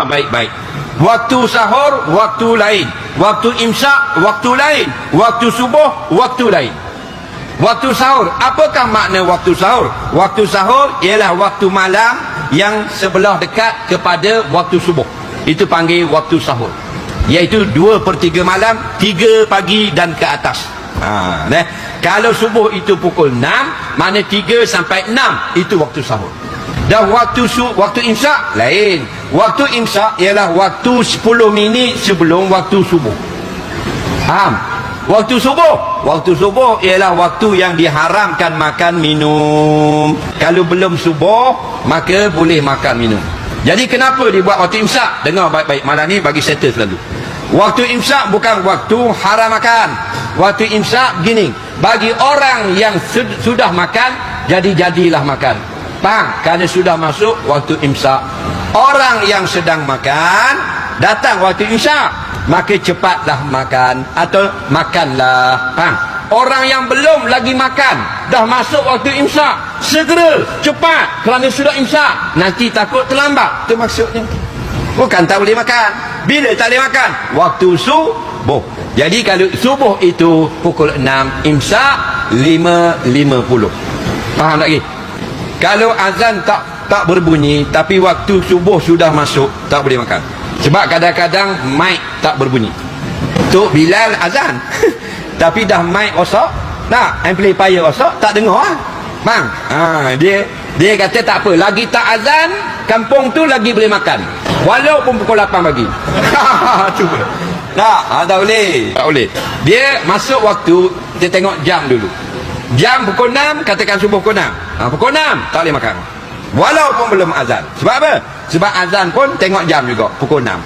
dengar baik-baik. Waktu sahur, waktu lain. Waktu imsak, waktu lain. Waktu subuh, waktu lain. Waktu sahur, apakah makna waktu sahur? Waktu sahur ialah waktu malam yang sebelah dekat kepada waktu subuh. Itu panggil waktu sahur. Iaitu 2/3 malam, 3 pagi dan ke atas. Kalau subuh itu pukul 6, mana 3 sampai 6 itu waktu sahur. Dan waktu imsak lain. Waktu imsak ialah waktu 10 minit sebelum waktu subuh. Faham? Waktu subuh ialah waktu yang diharamkan makan minum. Kalau belum subuh, maka boleh makan minum. Jadi kenapa dibuat waktu imsak? Dengar baik-baik, malam ni bagi settle selalu. Waktu imsak bukan waktu haram makan. Waktu imsak begini, bagi orang yang sudah makan, jadilah makan. Faham? Kerana sudah masuk waktu imsak. Orang yang sedang makan, datang waktu imsak, maka cepatlah makan atau makanlah. Faham? Orang yang belum lagi makan, dah masuk waktu imsak, segera, cepat, kerana sudah imsak. Nanti takut terlambat. Itu maksudnya. Bukan tak boleh makan. Bila tak boleh makan? Waktu subuh. Jadi kalau subuh itu pukul 6, imsak 5.50. Faham tak lagi? Kalau azan tak berbunyi, tapi waktu subuh sudah masuk, tak boleh makan. Sebab kadang-kadang mic tak berbunyi. Tok Bilal azan. Tapi dah mic rosak, amplifier rosak, tak dengar lah. Bang, dia kata tak apa, lagi tak azan, kampung tu lagi boleh makan. Walaupun pukul 8 pagi. Cuba. Tak boleh. Tak boleh. Dia masuk waktu, dia tengok jam dulu. Jam pukul 6, katakan subuh pukul 6. Pukul 6, tak boleh makan. Walaupun belum azan. Sebab apa? Sebab azan pun tengok jam juga, pukul 6.